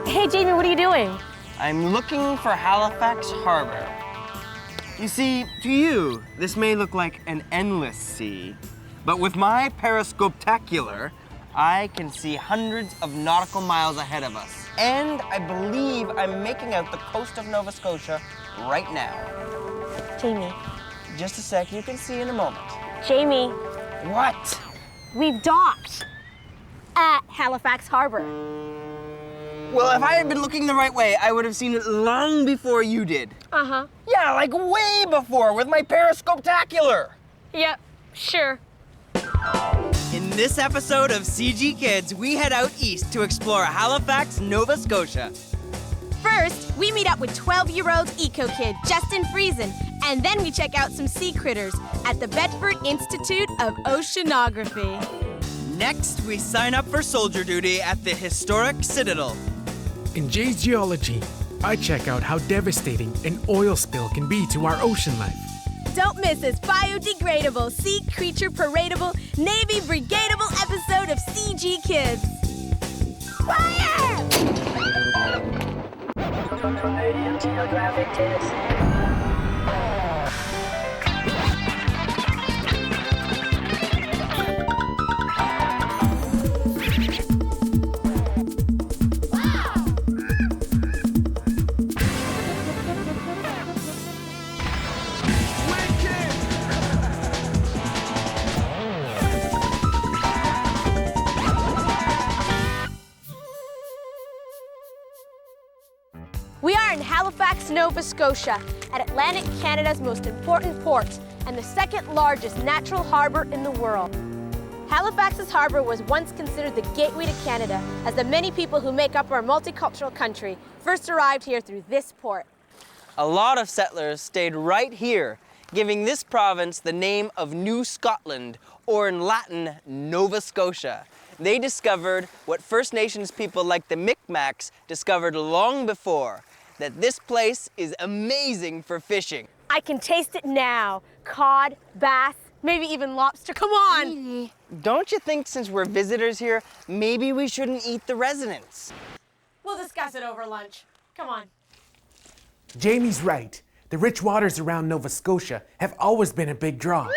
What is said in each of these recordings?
Hey, Jamie, what are you doing? I'm looking for Halifax Harbor. You see, to you, this may look like an endless sea, but with my periscoptacular, I can see hundreds of nautical miles ahead of us. And I believe I'm making out the coast of Nova Scotia right now. Jamie. Just a sec, you can see in a moment. Jamie. What? We've docked at Halifax Harbor. Well, if I had been looking the right way, I would have seen it long before you did. Uh-huh. Yeah, like way before with my periscoptacular. Yep, sure. In this episode of CG Kids, we head out east to explore Halifax, Nova Scotia. First, we meet up with 12-year-old eco-kid Justin Friesen, and then we check out some sea critters at the Bedford Institute of Oceanography. Next, we sign up for soldier duty at the historic Citadel. In Jay's Geology, I check out how devastating an oil spill can be to our ocean life. Don't miss this biodegradable, sea creature paradable, Navy brigadeable episode of CG Kids. Fire! Canadian Geographic Kids. We are in Halifax, Nova Scotia, at Atlantic Canada's most important port and the second largest natural harbor in the world. Halifax's harbor was once considered the gateway to Canada, as the many people who make up our multicultural country first arrived here through this port. A lot of settlers stayed right here, giving this province the name of New Scotland, or in Latin, Nova Scotia. They discovered what First Nations people like the Micmacs discovered long before, that this place is amazing for fishing. I can taste it now. Cod, bass, maybe even lobster. Come on! Don't you think since we're visitors here, maybe we shouldn't eat the residents? We'll discuss it over lunch. Come on. Jamie's right. The rich waters around Nova Scotia have always been a big draw.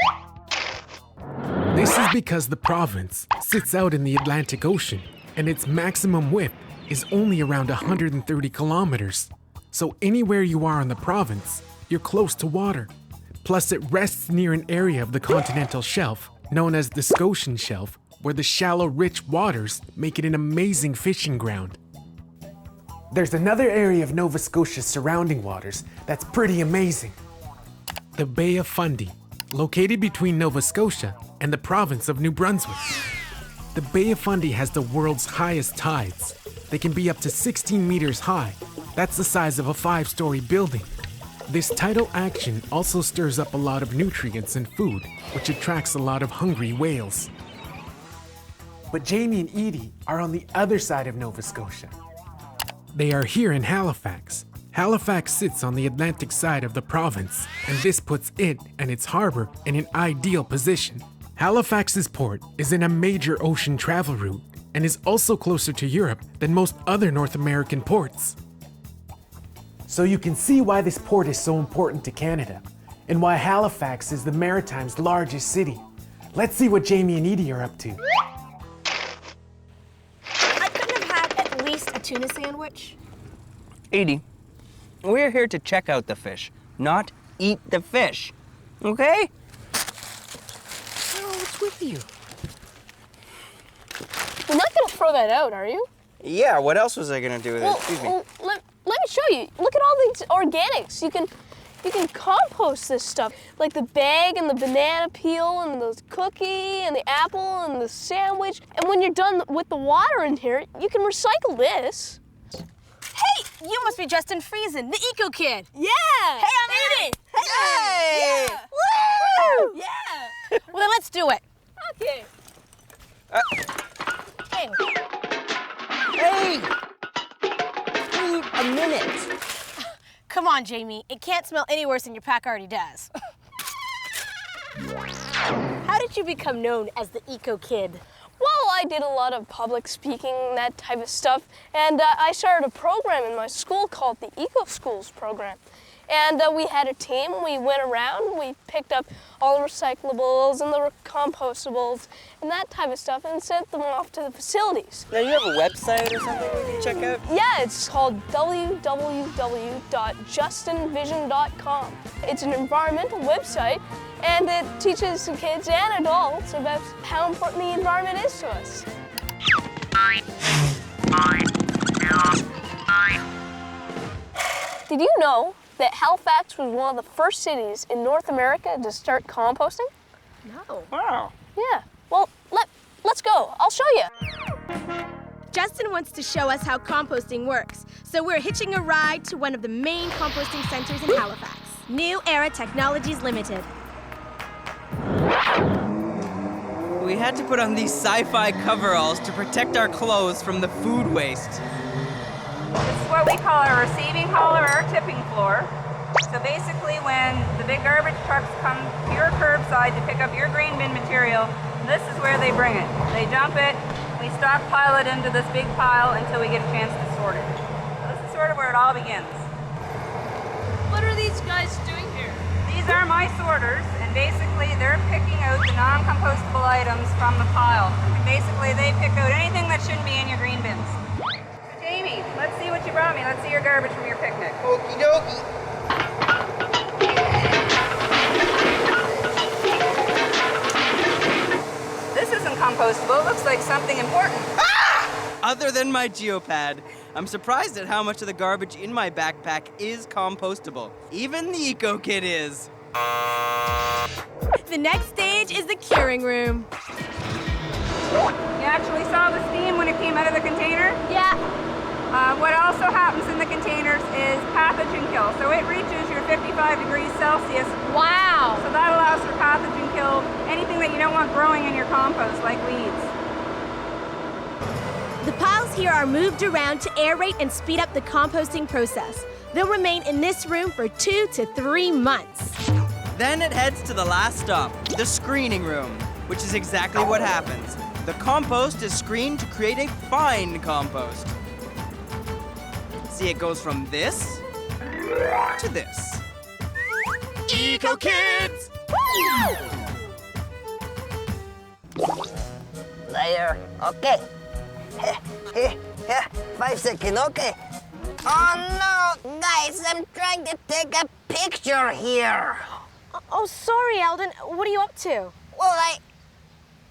This is because the province sits out in the Atlantic Ocean, and its maximum width is only around 130 kilometers. So anywhere you are in the province, you're close to water. Plus, it rests near an area of the continental shelf known as the Scotian Shelf, where the shallow, rich waters make it an amazing fishing ground. There's another area of Nova Scotia's surrounding waters that's pretty amazing. The Bay of Fundy, located between Nova Scotia and the province of New Brunswick. The Bay of Fundy has the world's highest tides. They can be up to 16 meters high. That's the size of a 5-story building. This tidal action also stirs up a lot of nutrients and food, which attracts a lot of hungry whales. But Jamie and Edie are on the other side of Nova Scotia. They are here in Halifax. Halifax sits on the Atlantic side of the province, and this puts it and its harbor in an ideal position. Halifax's port is in a major ocean travel route and is also closer to Europe than most other North American ports. So you can see why this port is so important to Canada, and why Halifax is the Maritime's largest city. Let's see what Jamie and Edie are up to. I couldn't have had at least a tuna sandwich. Edie, we're here to check out the fish, not eat the fish. Okay? What's with you? You're not gonna throw that out, are you? Yeah, what else was I gonna do with it? Excuse me. Let me show you. Look at all these organics. You can compost this stuff, like the bag and the banana peel and the cookie and the apple and the sandwich. And when you're done with the water in here, you can recycle this. Hey, you must be Justin Friesen, the eco kid. Yeah. Hey, I'm Edie. Hey! Yeah. Woo! Yeah. Well, then let's do it. Okay. Hey. Hey! Wait a minute. Come on, Jamie. It can't smell any worse than your pack already does. How did you become known as the eco kid? Well, I did a lot of public speaking and that type of stuff, and I started a program in my school called the Eco Schools program. And we had a team, we went around, we picked up all the recyclables and the compostables and that type of stuff and sent them off to the facilities. Now, you have a website or something we can check out? Yeah, it's called www.justinvision.com. It's an environmental website, and it teaches the kids and adults about how important the environment is to us. Did you know that Halifax was one of the first cities in North America to start composting? No. Wow. Yeah. Well, let's go. I'll show you. Justin wants to show us how composting works, so we're hitching a ride to one of the main composting centers in Halifax. New Era Technologies Limited. We had to put on these sci-fi coveralls to protect our clothes from the food waste. This is what we call our receiving hall or our tipping floor. So basically when the big garbage trucks come to your curbside to pick up your green bin material, this is where they bring it. They dump it, we stockpile it into this big pile until we get a chance to sort it. So this is sort of where it all begins. What are these guys doing here? These are my sorters, and basically they're picking out the non-compostable items from the pile. And basically they pick out anything that shouldn't be in your green bins. Jamie, let's see what you brought me. Let's see your garbage from your picnic. Okie dokie. This isn't compostable. It looks like something important. Other than my geopad, I'm surprised at how much of the garbage in my backpack is compostable. Even the Eco Kid is. The next stage is the curing room. You actually saw the steam when it came out of the container? Yeah. What also happens in the containers is pathogen kill. So it reaches your 55 degrees Celsius. Wow. So that allows for pathogen kill, anything that you don't want growing in your compost, like weeds. The piles here are moved around to aerate and speed up the composting process. They'll remain in this room for 2 to 3 months. Then it heads to the last stop, the screening room, which is exactly what happens. The compost is screened to create a fine compost. See, it goes from this to this. Eco Kids! There, okay. 5 seconds, okay. Oh no, guys, I'm trying to take a picture here. Oh, sorry, Eldon. What are you up to? Well,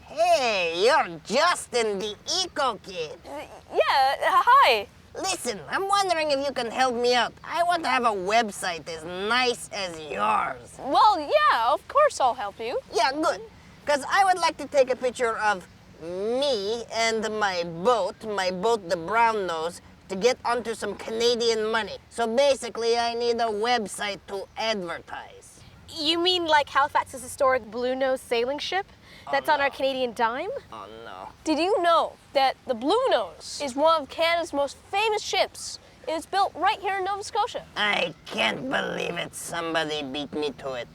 Hey, you're Justin, the Eco Kid. Yeah, hi. Listen, I'm wondering if you can help me out. I want to have a website as nice as yours. Well, yeah, of course I'll help you. Yeah, good. Because I would like to take a picture of me and my boat the Brown Nose, to get onto some Canadian money. So basically, I need a website to advertise. You mean like Halifax's historic Blue Nose sailing ship that's on our Canadian dime? Oh no. Did you know that the Blue Nose is one of Canada's most famous ships? It was built right here in Nova Scotia. I can't believe it. Somebody beat me to it.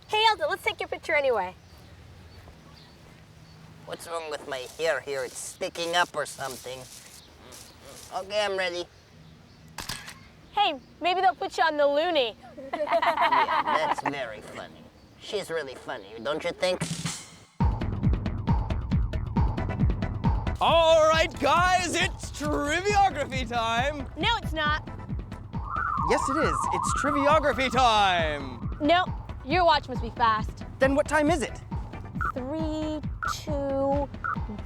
Hey, Eldon, let's take your picture anyway. What's wrong with my hair here? It's sticking up or something. Okay, I'm ready. Hey, maybe they'll put you on the loony. Yeah, that's very funny. She's really funny, don't you think? All right, guys, it's triviography time. No, it's not. Yes, it is. It's triviography time. Nope, your watch must be fast. Then what time is it? 3, 2,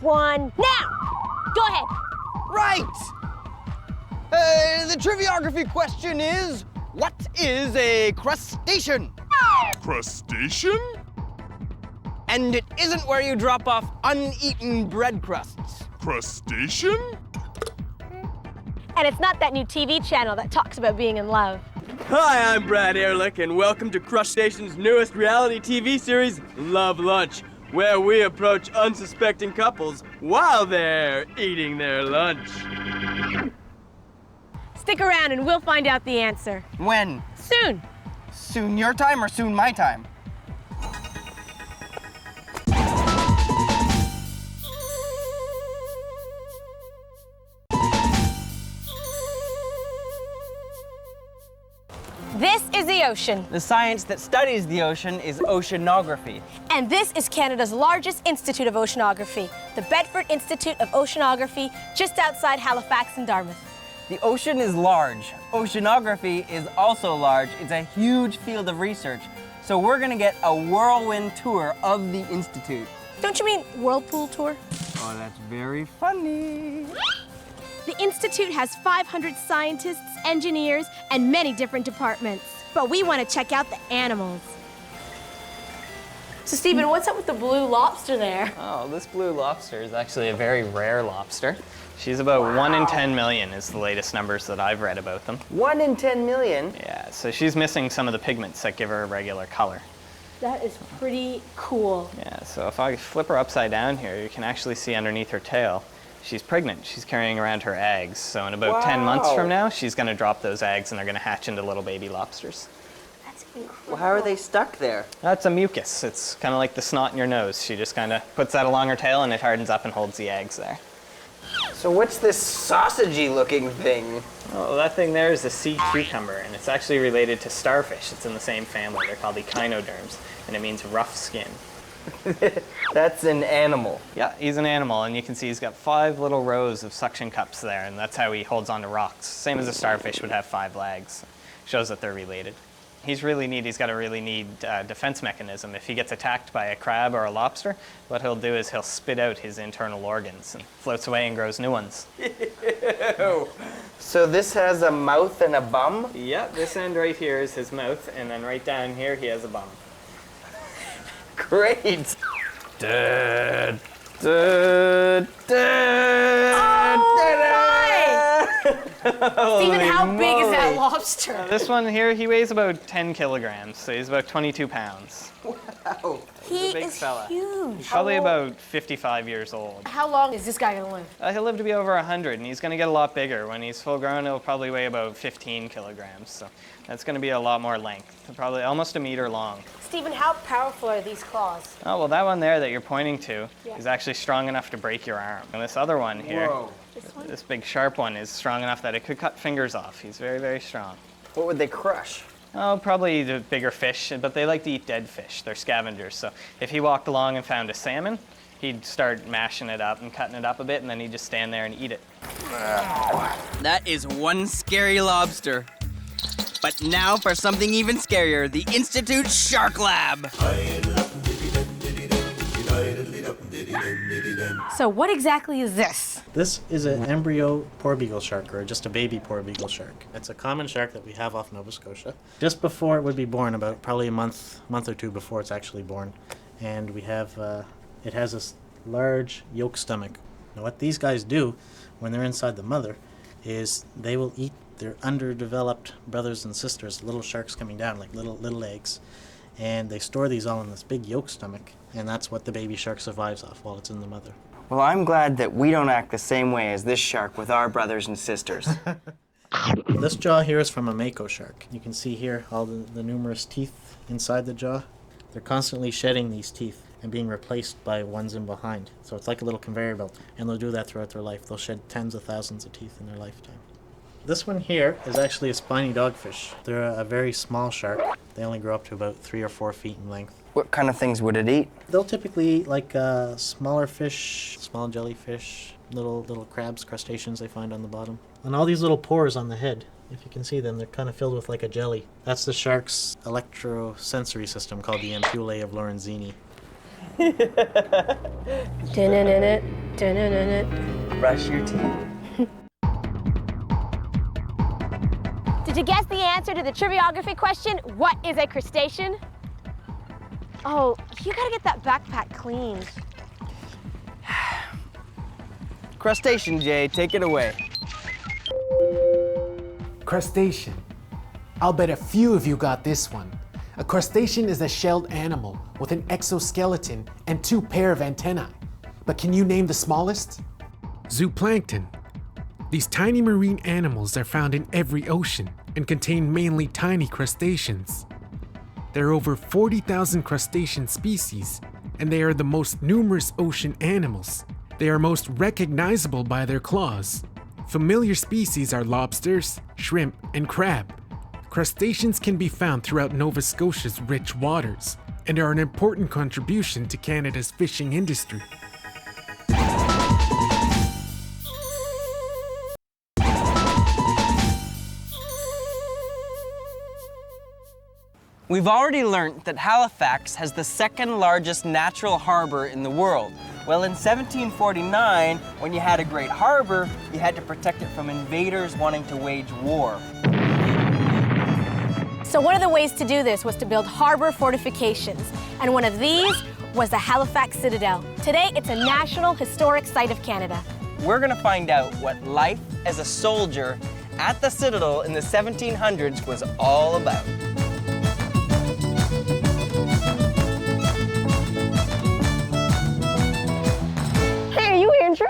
1, now! Go ahead. Right. The triviography question is, what is a crustacean? Crustacean? And it isn't where you drop off uneaten bread crusts. Crustacean? And it's not that new TV channel that talks about being in love. Hi, I'm Brad Ehrlich, and welcome to Crustacean's newest reality TV series, Love Lunch, where we approach unsuspecting couples while they're eating their lunch. Stick around and we'll find out the answer. When? Soon. Soon your time or soon my time? ocean. The science that studies the ocean is oceanography. And this is Canada's largest institute of oceanography, the Bedford Institute of Oceanography, just outside Halifax and Dartmouth. The ocean is large. Oceanography is also large. It's a huge field of research. So we're gonna get a whirlwind tour of the Institute. Don't you mean whirlpool tour? Oh, that's very funny. The Institute has 500 scientists, engineers, and many different departments. But we want to check out the animals. So Stephen, what's up with the blue lobster there? Oh, this blue lobster is actually a very rare lobster. She's about 1 in 10 million is the latest numbers that I've read about them. 1 in 10 million? Yeah, so she's missing some of the pigments that give her a regular color. That is pretty cool. Yeah, so if I flip her upside down here, you can actually see underneath her tail, she's pregnant. She's carrying around her eggs. So in about 10 months from now, she's gonna drop those eggs and they're gonna hatch into little baby lobsters. That's incredible. Well, how are they stuck there? That's a mucus. It's kind of like the snot in your nose. She just kind of puts that along her tail and it hardens up and holds the eggs there. So what's this sausagey looking thing? Oh, that thing there is a sea cucumber, and it's actually related to starfish. It's in the same family. They're called echinoderms, and it means rough skin. That's an animal. Yeah, he's an animal, and you can see he's got 5 little rows of suction cups there, and that's how he holds onto rocks. Same as a starfish would have 5 legs. Shows that they're related. He's really neat. He's got a really neat defense mechanism. If he gets attacked by a crab or a lobster, what he'll do is he'll spit out his internal organs and floats away and grows new ones. Ew. So this has a mouth and a bum? Yeah, this end right here is his mouth, and then right down here he has a bum. Great. Dead. Stephen, how big is that lobster? This one here, he weighs about 10 kilograms, so he's about 22 pounds. Wow. He a big is fella. huge. He's probably about 55 years old. How long is this guy gonna live? He'll live to be over 100, and he's going to get a lot bigger. When he's full grown, he'll probably weigh about 15 kilograms, so that's going to be a lot more length, probably almost a meter long. Stephen, how powerful are these claws? Oh, well, that one there that you're pointing to is actually strong enough to break your arm. And this other one here, this big sharp one, is strong enough that it could cut fingers off. He's very, very strong. What would they crush? Oh, probably the bigger fish, but they like to eat dead fish. They're scavengers. So if he walked along and found a salmon, he'd start mashing it up and cutting it up a bit, and then he'd just stand there and eat it. That is one scary lobster. But now for something even scarier, the Institute Shark Lab. So what exactly is this? This is an embryo porbeagle shark, or just a baby porbeagle shark. It's a common shark that we have off Nova Scotia. Just before it would be born, about probably a month or two before it's actually born. And we have, it has this large yolk stomach. Now what these guys do when they're inside the mother is they will eat their underdeveloped brothers and sisters, little sharks coming down, like little eggs. And they store these all in this big yolk stomach, and that's what the baby shark survives off while it's in the mother. Well, I'm glad that we don't act the same way as this shark with our brothers and sisters. This jaw here is from a mako shark. You can see here all the numerous teeth inside the jaw. They're constantly shedding these teeth and being replaced by ones in behind. So it's like a little conveyor belt, and they'll do that throughout their life. They'll shed tens of thousands of teeth in their lifetime. This one here is actually a spiny dogfish. They're a very small shark. They only grow up to about 3 or 4 feet in length. What kind of things would it eat? They'll typically eat like smaller fish, small jellyfish, little crabs, crustaceans they find on the bottom. And all these little pores on the head, if you can see them, they're kind of filled with like a jelly. That's the shark's electrosensory system called the ampullae of Lorenzini. Brush your teeth. Did you guess the answer to the triviography question, what is a crustacean? Oh, you gotta get that backpack cleaned. Crustacean, Jay, take it away. Crustacean. I'll bet a few of you got this one. A crustacean is a shelled animal with an exoskeleton and 2 pair of antennae. But can you name the smallest? Zooplankton. These tiny marine animals are found in every ocean and contain mainly tiny crustaceans. There are over 40,000 crustacean species, and they are the most numerous ocean animals. They are most recognizable by their claws. Familiar species are lobsters, shrimp, and crab. Crustaceans can be found throughout Nova Scotia's rich waters and are an important contribution to Canada's fishing industry. We've already learned that Halifax has the second largest natural harbor in the world. Well, in 1749, when you had a great harbor, you had to protect it from invaders wanting to wage war. So one of the ways to do this was to build harbor fortifications, and one of these was the Halifax Citadel. Today, it's a National Historic Site of Canada. We're gonna find out what life as a soldier at the Citadel in the 1700s was all about. Hey, are you Andrew?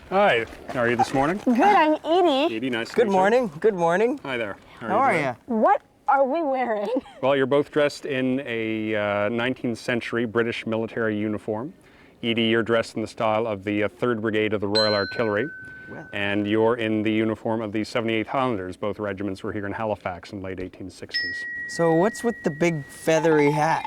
Hi, how are you this morning? Good, I'm Edie. Edie, nice to Good meet morning, good morning. you. Hi there. How are doing? you? What are we wearing? Well, you're both dressed in a 19th century British military uniform. Edie, you're dressed in the style of the 3rd Brigade of the Royal Artillery. And you're in the uniform of the 78th Highlanders. Both regiments were here in Halifax in late 1860s. So what's with the big feathery hat?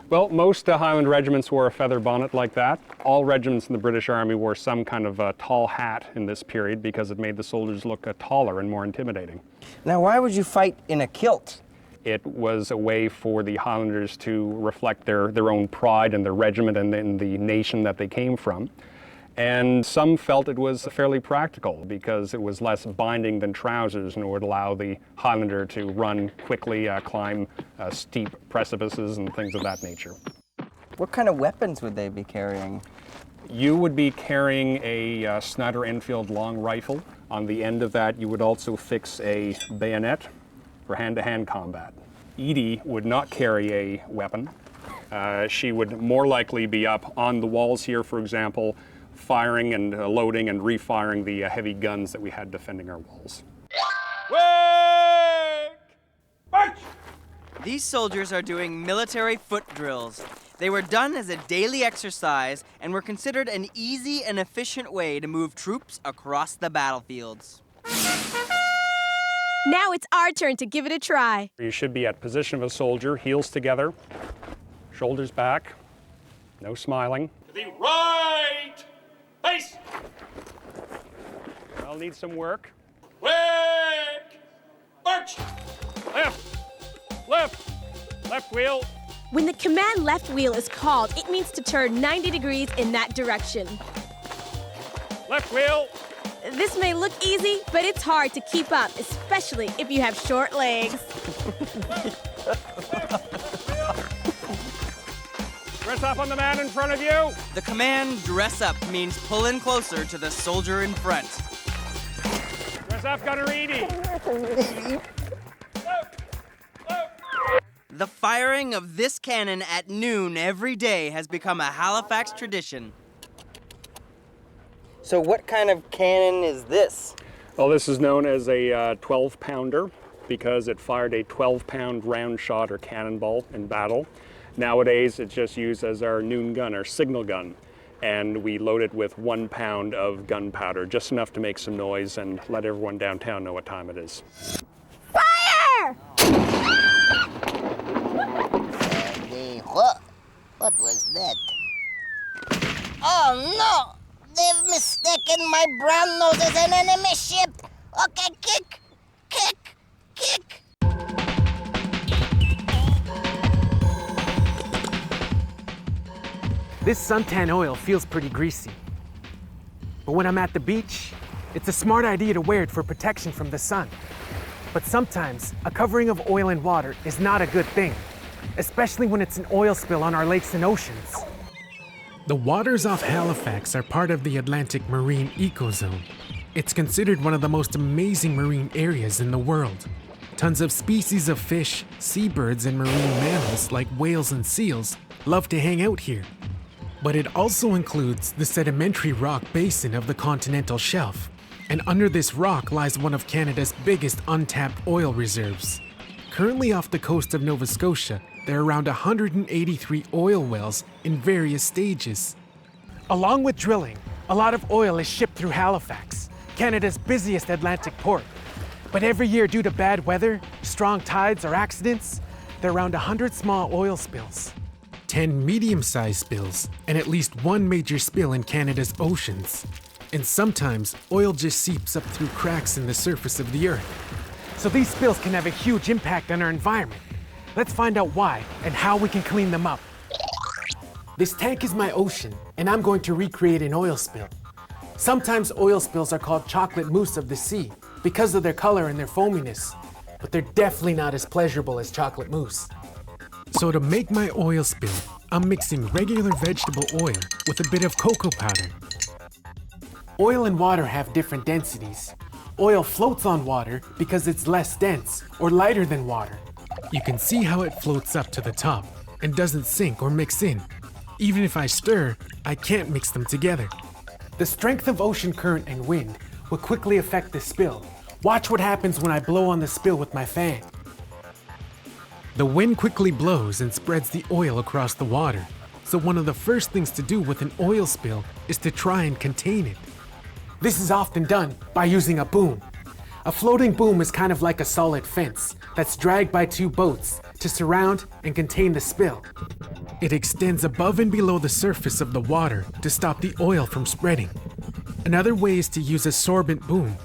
Well, most Highland regiments wore a feather bonnet like that. All regiments in the British Army wore some kind of tall hat in this period because it made the soldiers look taller and more intimidating. Now, why would you fight in a kilt? It was a way for the Highlanders to reflect their own pride in their regiment and in the nation that they came from. And some felt it was fairly practical because it was less binding than trousers and it would allow the Highlander to run quickly, climb steep precipices and things of that nature. What kind of weapons would they be carrying? You would be carrying a Snyder Enfield long rifle. On the end of that, you would also fix a bayonet for hand-to-hand combat. Edie would not carry a weapon. She would more likely be up on the walls here, for example, firing and loading and refiring the heavy guns that we had defending our walls. These soldiers are doing military foot drills. They were done as a daily exercise and were considered an easy and efficient way to move troops across the battlefields. Now it's our turn to give it a try. You should be at position of a soldier, heels together, shoulders back, no smiling. To the right! Face! I'll need some work. Quick! March! Left! Left! Left wheel! When the command left wheel is called, it means to turn 90 degrees in that direction. Left wheel! This may look easy, but it's hard to keep up, especially if you have short legs. Dress up on the man in front of you! The command dress up means pull in closer to the soldier in front. Dress up, Gunner Edie! The firing of this cannon at noon every day has become a Halifax tradition. So what kind of cannon is this? Well, this is known as a 12-pounder because it fired a 12-pound round shot or cannonball in battle. Nowadays, it's just used as our noon gun, our signal gun. And we load it with 1 pound of gunpowder, just enough to make some noise and let everyone downtown know what time it is. Fire! What was that? Oh no! They've mistaken my brown nose as an enemy ship! Okay, kick! Kick! Kick! This suntan oil feels pretty greasy. But when I'm at the beach, it's a smart idea to wear it for protection from the sun. But sometimes, a covering of oil and water is not a good thing, especially when it's an oil spill on our lakes and oceans. The waters off Halifax are part of the Atlantic Marine Ecozone. It's considered one of the most amazing marine areas in the world. Tons of species of fish, seabirds, and marine mammals like whales and seals love to hang out here. But it also includes the sedimentary rock basin of the continental shelf. And under this rock lies one of Canada's biggest untapped oil reserves. Currently off the coast of Nova Scotia, there are around 183 oil wells in various stages. Along with drilling, a lot of oil is shipped through Halifax, Canada's busiest Atlantic port. But every year, due to bad weather, strong tides, or accidents, there are around 100 small oil spills, 10 medium-sized spills, and at least one major spill in Canada's oceans. And sometimes, oil just seeps up through cracks in the surface of the earth. So these spills can have a huge impact on our environment. Let's find out why and how we can clean them up. This tank is my ocean, and I'm going to recreate an oil spill. Sometimes oil spills are called chocolate mousse of the sea because of their color and their foaminess, but they're definitely not as pleasurable as chocolate mousse. So to make my oil spill, I'm mixing regular vegetable oil with a bit of cocoa powder. Oil and water have different densities. Oil floats on water because it's less dense or lighter than water. You can see how it floats up to the top and doesn't sink or mix in. Even if I stir, I can't mix them together. The strength of ocean current and wind will quickly affect the spill. Watch what happens when I blow on the spill with my fan. The wind quickly blows and spreads the oil across the water. So one of the first things to do with an oil spill is to try and contain it. This is often done by using a boom. A floating boom is kind of like a solid fence that's dragged by two boats to surround and contain the spill. It extends above and below the surface of the water to stop the oil from spreading. Another way is to use a sorbent boom.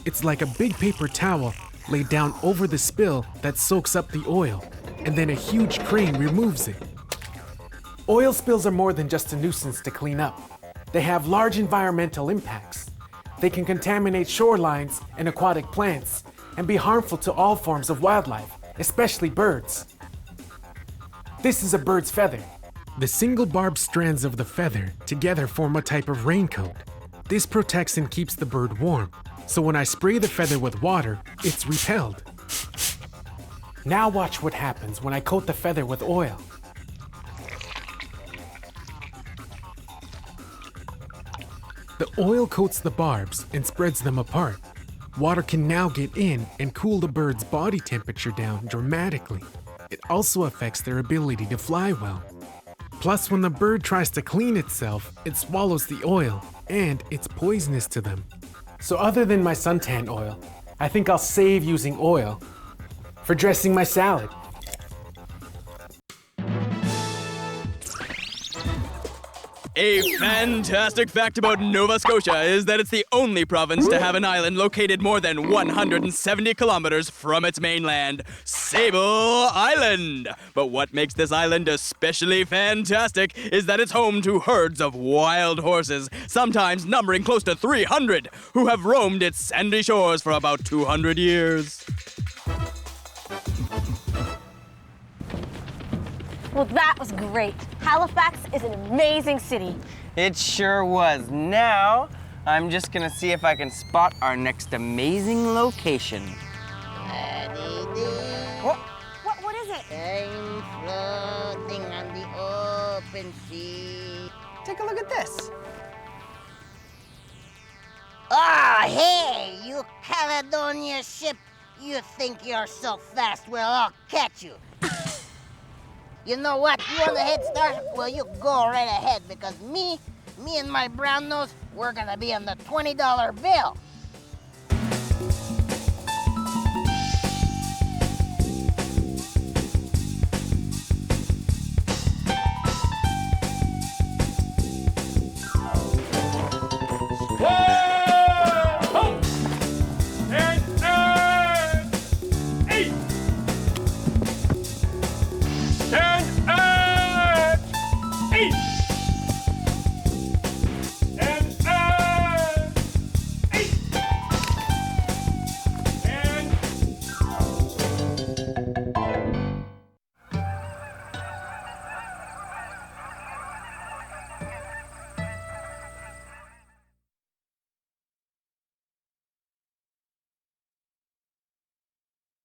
It's like a big paper towel laid down over the spill that soaks up the oil, and then a huge crane removes it. Oil spills are more than just a nuisance to clean up. They have large environmental impacts. They can contaminate shorelines and aquatic plants and be harmful to all forms of wildlife, especially birds. This is a bird's feather. The single barbed strands of the feather together form a type of raincoat. This protects and keeps the bird warm, so when I spray the feather with water, it's repelled. Now watch what happens when I coat the feather with oil. The oil coats the barbs and spreads them apart. Water can now get in and cool the bird's body temperature down dramatically. It also affects their ability to fly well. Plus, when the bird tries to clean itself, it swallows the oil, and it's poisonous to them. So other than my suntan oil, I think I'll save using oil for dressing my salad. A fantastic fact about Nova Scotia is that it's the only province to have an island located more than 170 kilometers from its mainland, Sable Island. But what makes this island especially fantastic is that it's home to herds of wild horses, sometimes numbering close to 300, who have roamed its sandy shores for about 200 years. Well, that was great. Halifax is an amazing city. It sure was. Now, I'm just gonna see if I can spot our next amazing location. What is it? I'm floating on the open sea. Take a look at this. Ah, hey, you Caledonia ship. You think you're so fast, well, I'll catch you. You know what? You want a head start? Well, you go right ahead because me and my brown nose, we're gonna be on the $20 bill.